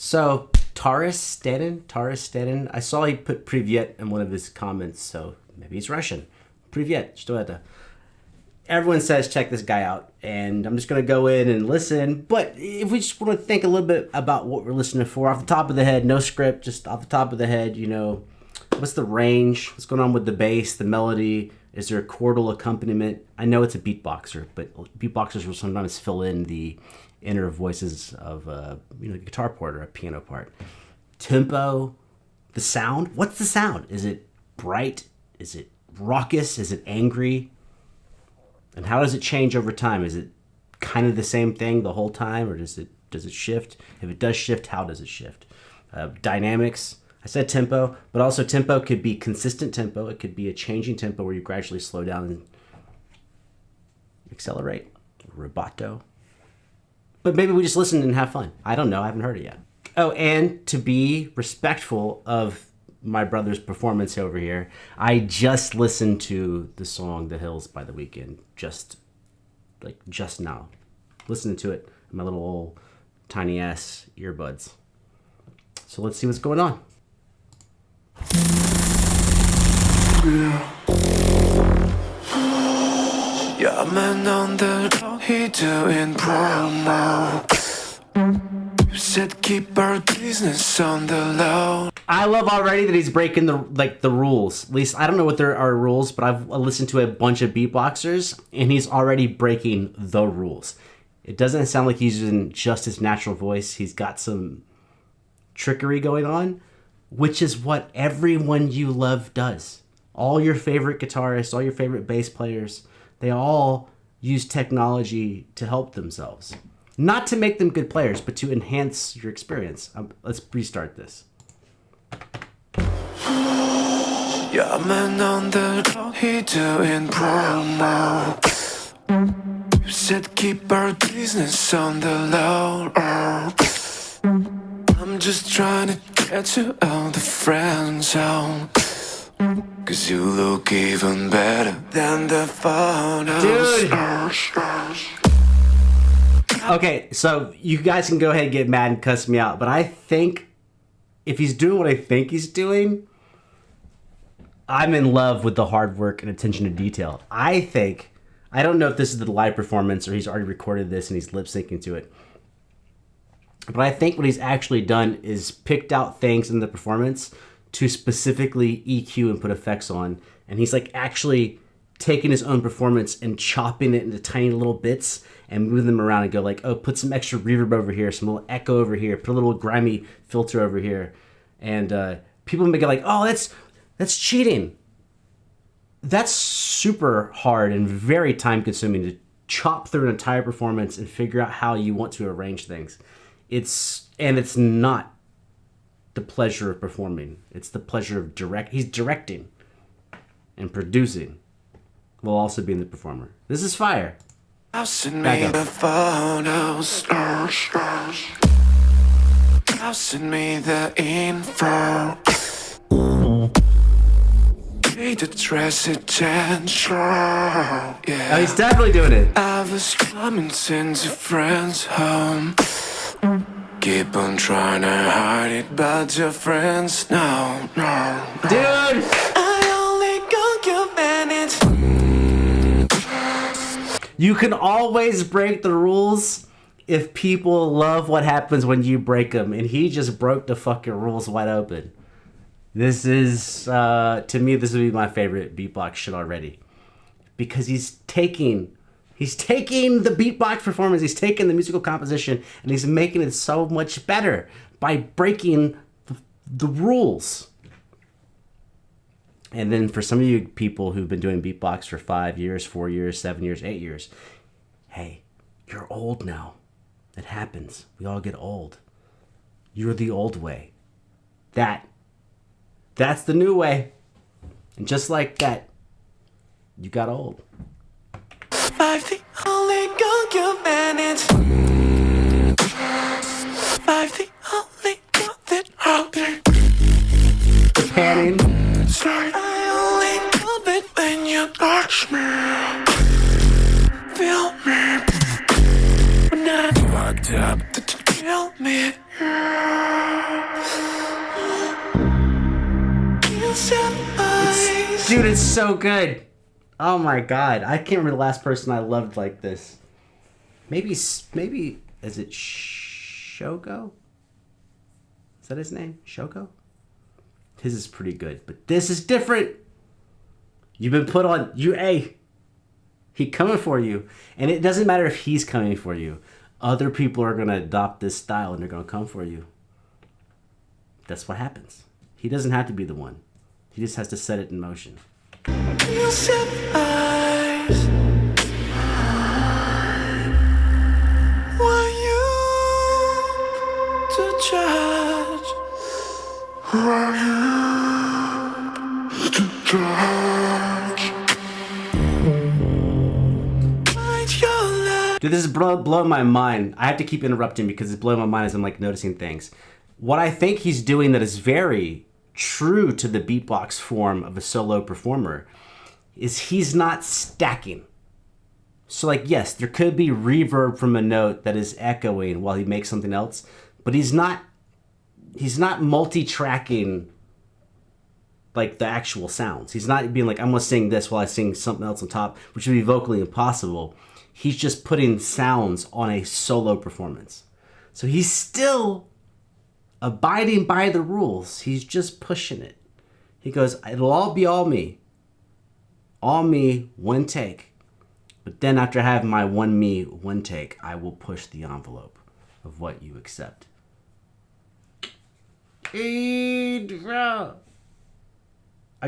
So, Stanin. I saw he put Privyet in one of his comments, so maybe he's Russian. Privyet, что это? Everyone says check this guy out, and I'm just going to go in and listen. But if we just want to think a little bit about what we're listening for, off the top of the head, no script, just off the top of the head, you know, what's the range? What's going on with the bass, the melody? Is there a chordal accompaniment? I know it's a beatboxer, but beatboxers will sometimes fill in the inner voices of a guitar part or a piano part. Tempo, the sound. What's the sound? Is it bright? Is it raucous? Is it angry? And how does it change over time? Is it kind of the same thing the whole time, or does it shift? If it does shift, how does it shift? Dynamics. I said tempo, but also tempo could be consistent tempo. It could be a changing tempo where you gradually slow down and accelerate. Rubato. But maybe we just listen and have fun. I don't know. I haven't heard it yet. Oh, and to be respectful of my brother's performance over here, I just listened to the song The Hills by The Weeknd just now. Listening to it in my little old tiny ass earbuds. So let's see what's going on. Yeah, man on the road, he doing promo. You said keep our business on the low. I love already that he's breaking the rules. At least I don't know what there are rules, but I've listened to a bunch of beatboxers and he's already breaking the rules. It doesn't sound like he's using just his natural voice. He's got some trickery going on, which is what everyone you love does. All your favorite guitarists, all your favorite bass players, they all use technology to help themselves. Not to make them good players, but to enhance your experience. Let's restart this. Yeah, man on the road, he doing promo. You said keep our business on the low. I'm just trying to get you out the friend zone. Cause you look even better than the photos. Dude! Okay, so you guys can go ahead and get mad and cuss me out, but I think if he's doing what I think he's doing, I'm in love with the hard work and attention to detail. I don't know if this is the live performance or he's already recorded this and he's lip syncing to it, but I think what he's actually done is picked out things in the performance to specifically EQ and put effects on, and he's like actually taking his own performance and chopping it into tiny little bits and moving them around and go like, oh, put some extra reverb over here, some little echo over here, put a little grimy filter over here, and people make it like, oh, that's cheating. That's super hard and very time consuming to chop through an entire performance and figure out how you want to arrange things. It's not the pleasure of performing. It's the pleasure of he's directing and producing while also being the performer. This is fire. I'll send me the photos. I'll send me the info. Need to dress attention. Yeah. Oh, he's definitely doing it. I was coming since your friend's home. Keep on trying to hide it, but your friends know. Dude! I only got your minutes. You can always break the rules if people love what happens when you break them, and he just broke the fucking rules wide open. This is, to me, this would be my favorite beatbox shit already. Because he's taking the beatbox performance, he's taking the musical composition, and he's making it so much better by breaking the rules. And then for some of you people who've been doing beatbox for 5 years, 4 years, 7 years, 8 years, hey, you're old now. It happens. We all get old. You're the old way. That's the new way. And just like that, you got old. I've the only argument. I've the only got that happened. Panning. I only love it when you touch me. Feel me. When I'm fucked up, to kill me. Dude, it's so good. Oh my god. I can't remember the last person I loved like this. Maybe, is it Shogo? Is that his name? Shogo? His is pretty good, but this is different. You've been put on, he coming for you. And it doesn't matter if he's coming for you. Other people are going to adopt this style and they're going to come for you. That's what happens. He doesn't have to be the one. He just has to set it in motion. You set eyes. Were you to judge? Were you to judge? Find your love. Dude, this is blowing my mind. I have to keep interrupting because it's blowing my mind as I'm like noticing things. What I think he's doing that is very true to the beatbox form of a solo performer is he's not stacking. So like, yes, there could be reverb from a note that is echoing while he makes something else, but he's not multi-tracking like the actual sounds. He's not being like, I'm gonna sing this while I sing something else on top, which would be vocally impossible. He's just putting sounds on a solo performance. So he's still abiding by the rules. He's just pushing it. He goes, it'll all be all me. All me, one take. But then after having my one me, one take, I will push the envelope of what you accept. I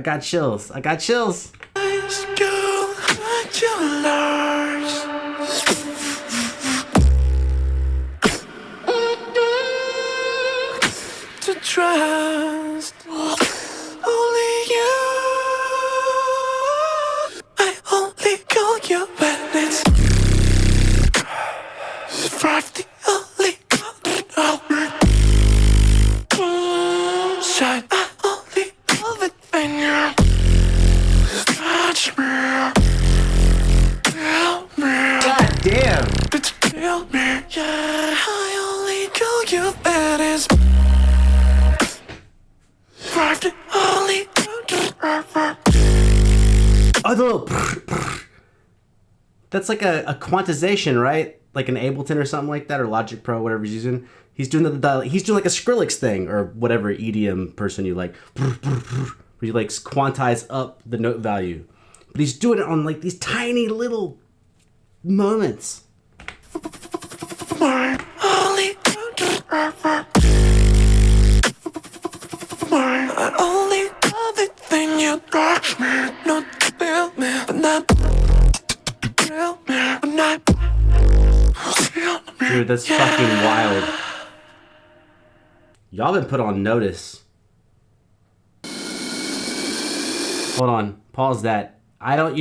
got chills. I got chills. Let's go, find your large. To trust only you. I only call you when it's five the only side. I only love it when you touch me. Tell me. God damn. Tell me. Yeah, I only call you when it's five the only. Oh, the little that's like a quantization, right? Like an Ableton or something like that, or Logic Pro, whatever he's using. He's doing he's doing like a Skrillex thing, or whatever EDM person you like, where you like quantize up the note value. But he's doing it on like these tiny little moments. My only. I only love it when you touch me, not feel me, but not feel me, but not feel me. Dude, that's fucking wild. Y'all been put on notice. Hold on, pause that. I don't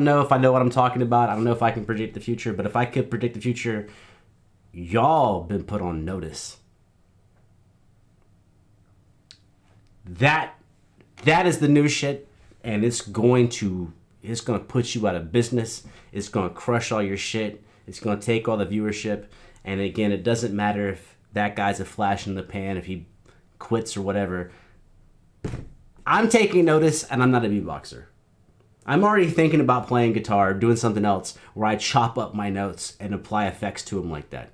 know if I know what I'm talking about. I don't know if I can predict the future, but if I could predict the future, y'all been put on notice. That is the new shit, and it's going to put you out of business. It's going to crush all your shit. It's going to take all the viewership. And again, it doesn't matter if that guy's a flash in the pan, if he quits or whatever. I'm taking notice, and I'm not a beatboxer. I'm already thinking about playing guitar, doing something else where I chop up my notes and apply effects to them like that.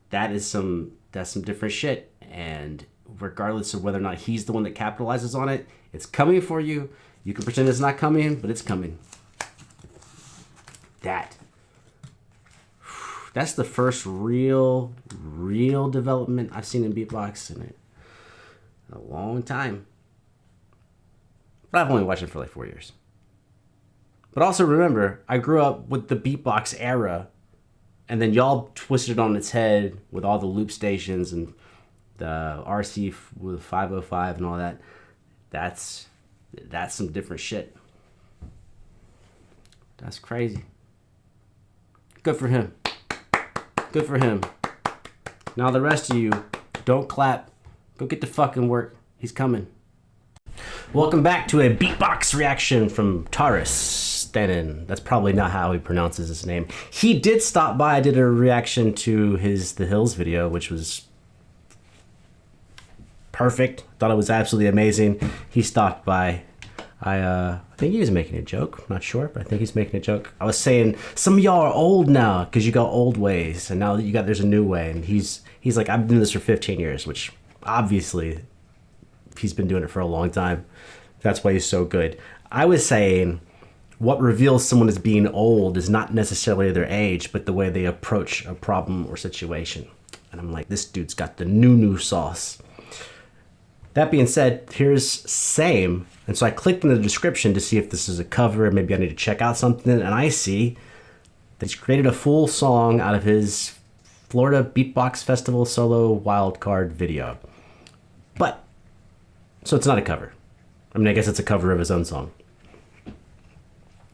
That's some different shit, and regardless of whether or not he's the one that capitalizes on it, it's coming for you. You can pretend it's not coming, but it's coming. That's the first real development I've seen in beatbox in a long time. But I've only watched it for like 4 years. But also remember, I grew up with the beatbox era, and then y'all twisted it on its head with all the loop stations and the RC with 505 and all that. That's some different shit. That's crazy. Good for him. Good for him. Now the rest of you, don't clap. Go get to fucking work. He's coming. Welcome back to a beatbox reaction from Taurus Stanin. That's probably not how he pronounces his name. He did stop by. I did a reaction to his The Hills video, which was perfect. Thought it was absolutely amazing. He stopped by. I think he was making a joke. I'm not sure, but I think he's making a joke. I was saying some of y'all are old now because you got old ways, and now there's a new way. And he's like, I've been doing this for 15 years, which obviously he's been doing it for a long time. That's why he's so good. I was saying what reveals someone as being old is not necessarily their age, but the way they approach a problem or situation. And I'm like, this dude's got the new sauce. That being said, here's Same. And so I clicked in the description to see if this is a cover. Maybe I need to check out something. And I see that he's created a full song out of his Florida Beatbox Festival solo wildcard video. But, so it's not a cover. I mean, I guess it's a cover of his own song.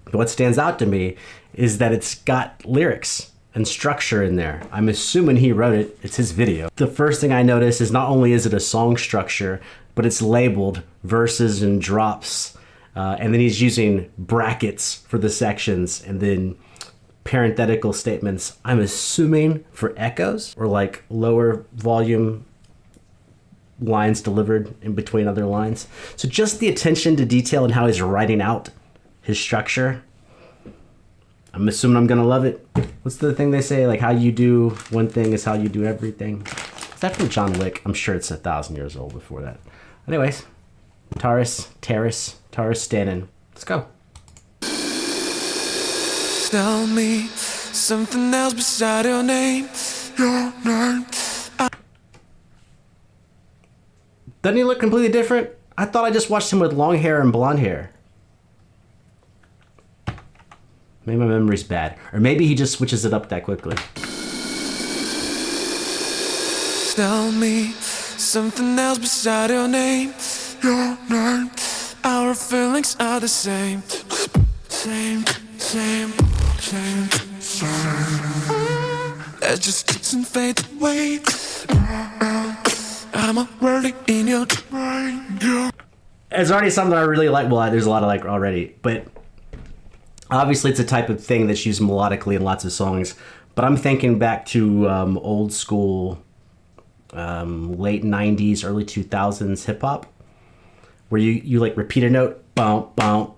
But what stands out to me is that it's got lyrics and structure in there. I'm assuming he wrote it. It's his video. The first thing I notice is not only is it a song structure, but it's labeled verses and drops. And then he's using brackets for the sections and then parenthetical statements, I'm assuming for echoes or like lower volume lines delivered in between other lines. So just the attention to detail and how he's writing out his structure, I'm assuming I'm gonna love it. What's the thing they say? Like, how you do one thing is how you do everything. Is that from John Wick? I'm sure it's 1,000 years old before that. Anyways, Taurus, Stanin. Let's go. Tell me something else beside your name. Your name. Doesn't he look completely different? I thought I just watched him with long hair and blonde hair. Maybe my memory's bad. Or maybe he just switches it up that quickly. Tell me something else beside your name. Your name. Our feelings are the same. Same. Let's just kiss and fade away. I'm already in your brain. It's already something I really like. Well, there's a lot I like already, but obviously it's a type of thing that's used melodically in lots of songs. But I'm thinking back to old school, late 90s, early 2000s hip hop, where you like repeat a note, bump, bump,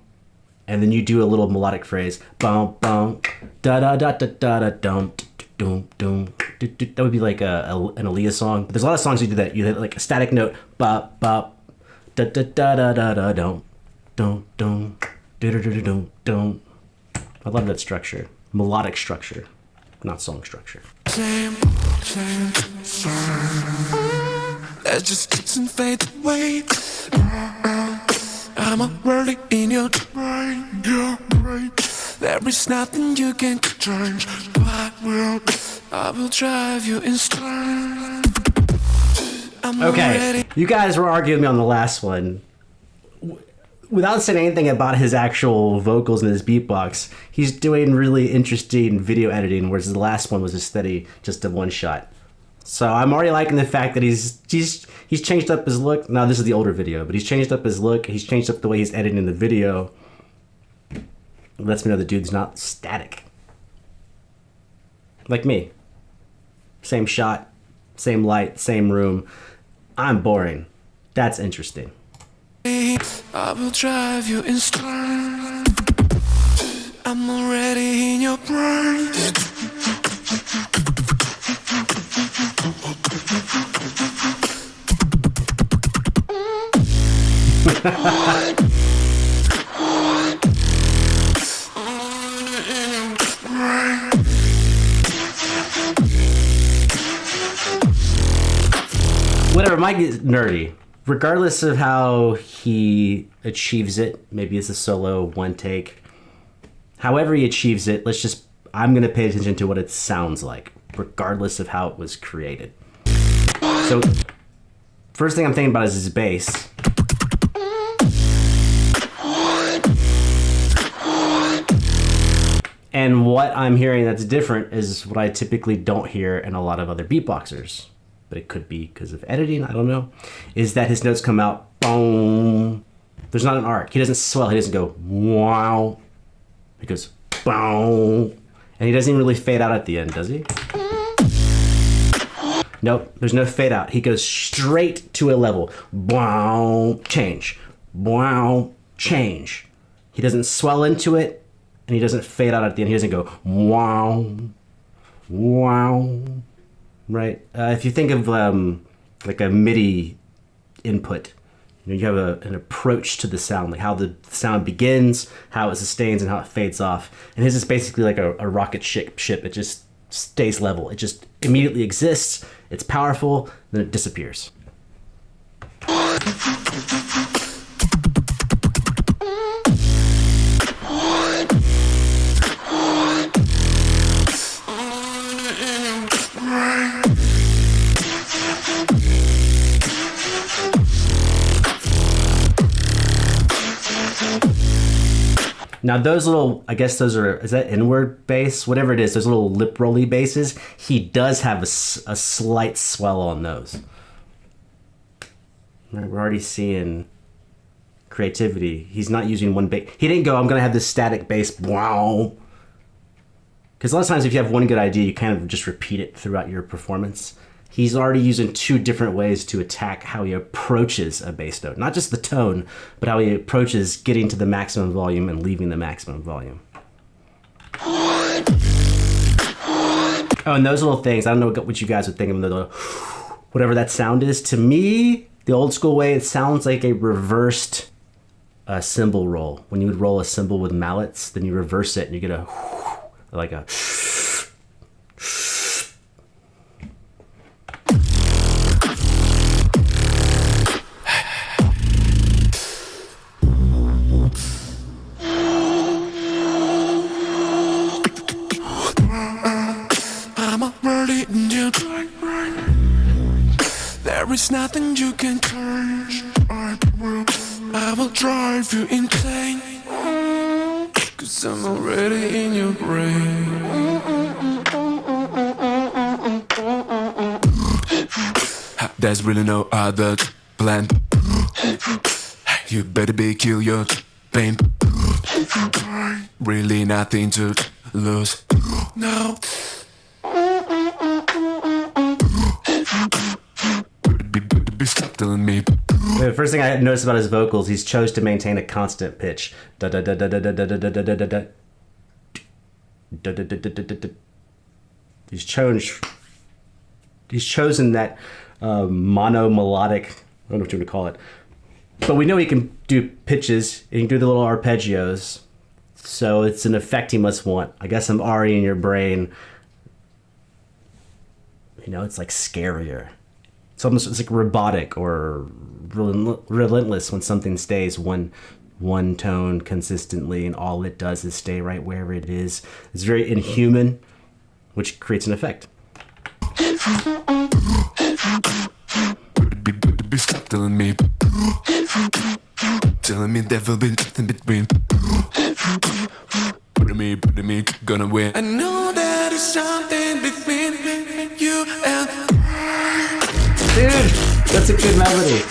and then you do a little melodic phrase, bump, bump, da da da da da da dum, dum, dum. That would be like an Aaliyah song. But there's a lot of songs you do that. You hit like a static note, bop, bop, da da da da da da dum, dum, dum, da da da dum, dum. I love that structure, melodic structure, not song structure. Same. Let's just kiss and fade away. I'm already in your brain. There is nothing you can change. I will drive you insane. Okay, you guys were arguing me on the last one. Without saying anything about his actual vocals and his beatbox, he's doing really interesting video editing, whereas the last one was a steady, just a one shot. So I'm already liking the fact that he's changed up his look. Now this is the older video, but he's changed up his look. He's changed up the way he's editing the video. It lets me know the dude's not static. Like me. Same shot, same light, same room. I'm boring. That's interesting. I will drive you insane. I'm already in your brain. Whatever, might get nerdy. Regardless of how he achieves it, maybe it's a solo one take. However he achieves it, I'm gonna pay attention to what it sounds like, regardless of how it was created. So, first thing I'm thinking about is his bass. And what I'm hearing that's different is what I typically don't hear in a lot of other beatboxers. But it could be because of editing, I don't know, is that his notes come out, boom. There's not an arc. He doesn't swell, he doesn't go, wow. He goes, boom. And he doesn't even really fade out at the end, does he? Nope, there's no fade out. He goes straight to a level. Wow, change. Wow, change. He doesn't swell into it, and he doesn't fade out at the end. He doesn't go wow, wow, right? If you think of like a MIDI input, you have an approach to the sound, like how the sound begins, how it sustains, and how it fades off. And his is basically like a rocket ship. It just stays level. It just immediately exists. It's powerful, then it disappears. Now those little, I guess those are, is that inward bass? Whatever it is, those little lip rolly basses, he does have a slight swell on those. Right, we're already seeing creativity. He's not using one bass. He didn't go, I'm going to have this static bass, wow. Because a lot of times if you have one good idea, you kind of just repeat it throughout your performance. He's already using two different ways to attack how he approaches a bass note. Not just the tone, but how he approaches getting to the maximum volume and leaving the maximum volume. Oh, and those little things, I don't know what you guys would think of them, whatever that sound is. To me, the old school way, it sounds like a reversed cymbal roll. When you would roll a cymbal with mallets, then you reverse it and you get a, like a... There is nothing you can change. I will drive you insane. 'Cause I'm already in your brain. There's really no other plan. You better be kill your pain. Really nothing to lose. No. Stop telling me. The first thing I noticed about his vocals, he's chose to maintain a constant pitch. Da da da da da da da da da da da da. Da da da da da da. He's chosen that mono melodic. I don't know what you would call it, but we know he can do pitches. He can do the little arpeggios. So it's an effect he must want. I guess I'm already in your brain. You know, it's like scarier. It's like robotic or relentless when something stays one tone consistently and all it does is stay right where it is. It's very inhuman, which creates an effect. Stop telling me there will be nothing between. Put me, gonna win. I know there is something between you and dude, that's a good melody.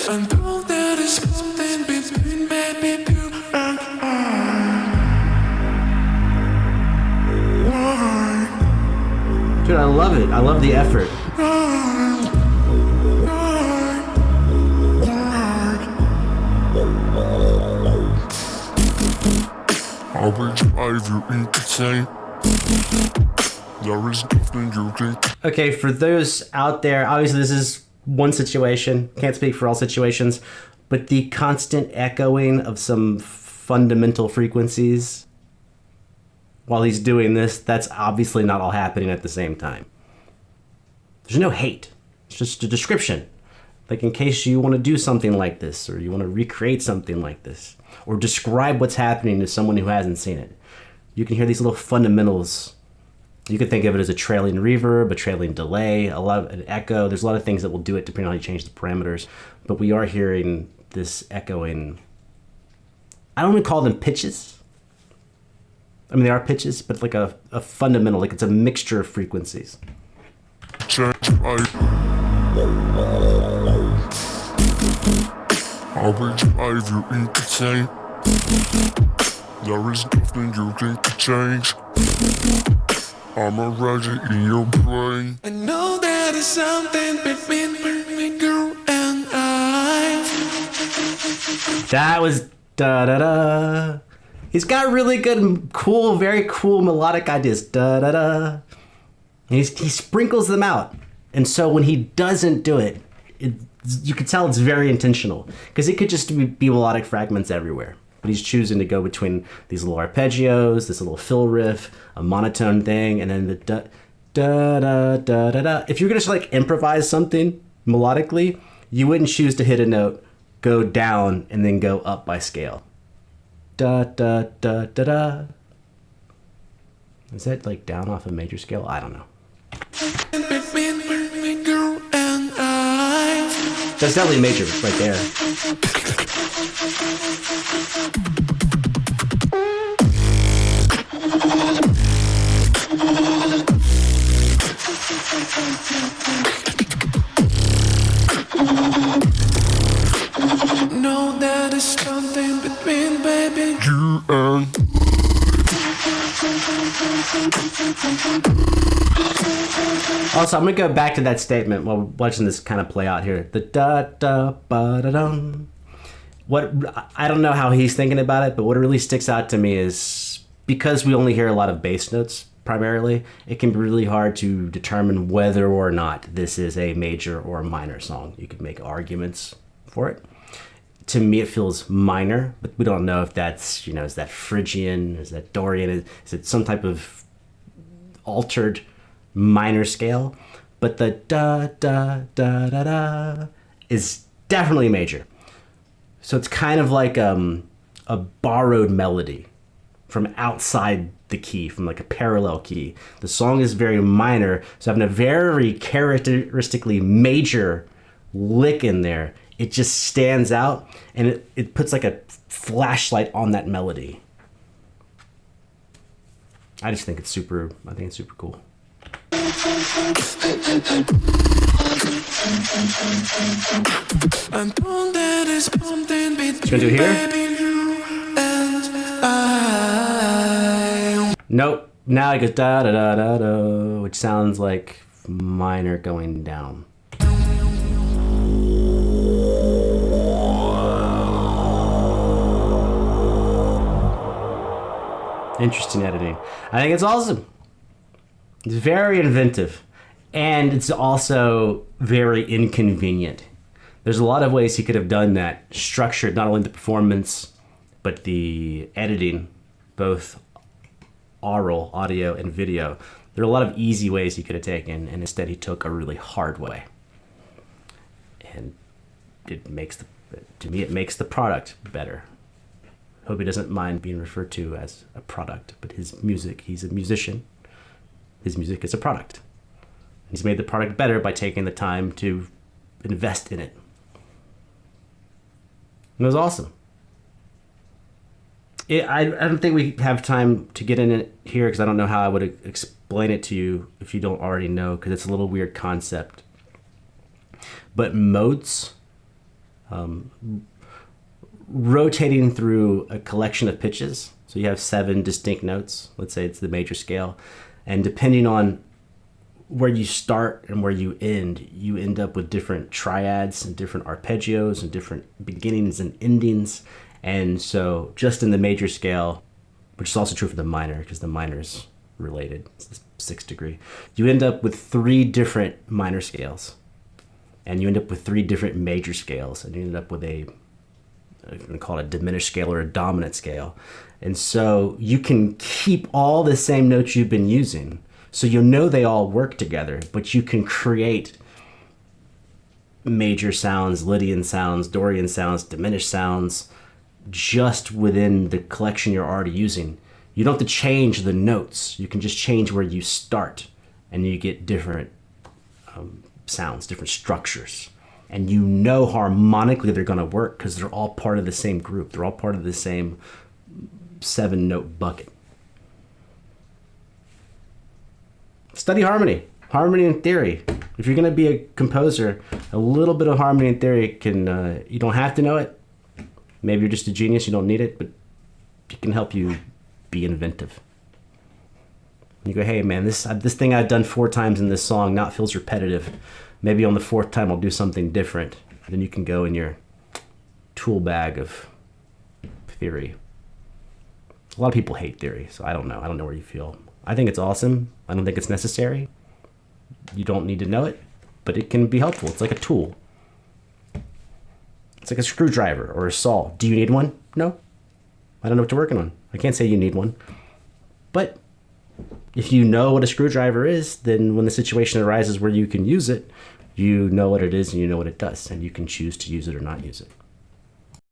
I know there is something between baby you and I. Dude, I love it. I love the effort. I will drive you insane. There is nothing you can. Okay, for those out there, obviously this is one situation. Can't speak for all situations, but the constant echoing of some fundamental frequencies while he's doing this, that's obviously not all happening at the same time. There's no hate. It's just a description. Like in case you want to do something like this, or you want to recreate something like this, or describe what's happening to someone who hasn't seen it. You can hear these little fundamentals. You could think of it as a trailing reverb, a trailing delay, an echo. There's a lot of things that will do it depending on how you change the parameters. But we are hearing this echoing. I don't even call them pitches. I mean, they are pitches, but like a fundamental, like it's a mixture of frequencies. I will drive you insane. There is nothing you can change. I'm already in your brain. I know that is something between you and I. That was da da da. He's got really good, cool, very cool melodic ideas. Da da da. And he sprinkles them out. And so when he doesn't do it, you can tell it's very intentional. Because it could just be melodic fragments everywhere. But he's choosing to go between these little arpeggios, this little fill riff, a monotone thing, and then the da da da da da da. If you're gonna like improvise something melodically, you wouldn't choose to hit a note, go down, and then go up by scale. Da da da da da. Is that like down off a major scale? I don't know. That's definitely major right there. No, that is something between baby you and. Also, I'm gonna go back to that statement while watching this kind of play out here. The da da ba da dum. What I don't know how he's thinking about it, but what really sticks out to me is because we only hear a lot of bass notes primarily, it can be really hard to determine whether or not this is a major or a minor song. You could make arguments for it. To me, it feels minor, but we don't know if that's, is that Phrygian, is that Dorian, is it some type of altered minor scale? But the da da da da da is definitely major. So it's kind of like a borrowed melody from outside the key, from like a parallel key. The song is very minor, so having a very characteristically major lick in there, it just stands out, and it puts like a flashlight on that melody. I think it's super cool. It's gonna do here? Nope. Now it goes da da da da da, which sounds like minor going down. Interesting editing. I think it's awesome. It's very inventive. And it's also very inconvenient. There's a lot of ways he could have done that, structured not only the performance, but the editing, both oral, audio, and video. There are a lot of easy ways he could have taken, and instead he took a really hard way. And it makes the product better. Hope he doesn't mind being referred to as a product, but his music, he's a musician. His music is a product. He's made the product better by taking the time to invest in it. And it was awesome. I don't think we have time to get in it here because I don't know how I would explain it to you if you don't already know, because it's a little weird concept. But modes, rotating through a collection of pitches. So you have 7 distinct notes. Let's say it's the major scale. And depending on where you start and where you end up with different triads and different arpeggios and different beginnings and endings. And so just in the major scale, which is also true for the minor because the minor is related, it's the 6th degree, you end up with 3 different minor scales. And you end up with 3 different major scales. And you end up with I'm going to call it a diminished scale or a dominant scale. And so you can keep all the same notes you've been using. So you'll know they all work together, but you can create major sounds, Lydian sounds, Dorian sounds, diminished sounds, just within the collection you're already using. You don't have to change the notes. You can just change where you start, and you get different sounds, different structures. And you know harmonically they're going to work because they're all part of the same group. They're all part of the same 7-note bucket. Study harmony in theory. If you're going to be a composer, a little bit of harmony in theory can, you don't have to know it. Maybe you're just a genius, you don't need it, but it can help you be inventive. You go, hey man, this thing I've done 4 times in this song now it feels repetitive. Maybe on the 4th time I'll do something different. Then you can go in your tool bag of theory. A lot of people hate theory, so I don't know. I don't know where you feel. I think it's awesome. I don't think it's necessary. You don't need to know it, but it can be helpful. It's like a tool. It's like a screwdriver or a saw. Do you need one? No. I don't know what you're working on. I can't say you need one. But if you know what a screwdriver is, then when the situation arises where you can use it, you know what it is and you know what it does, and you can choose to use it or not use it.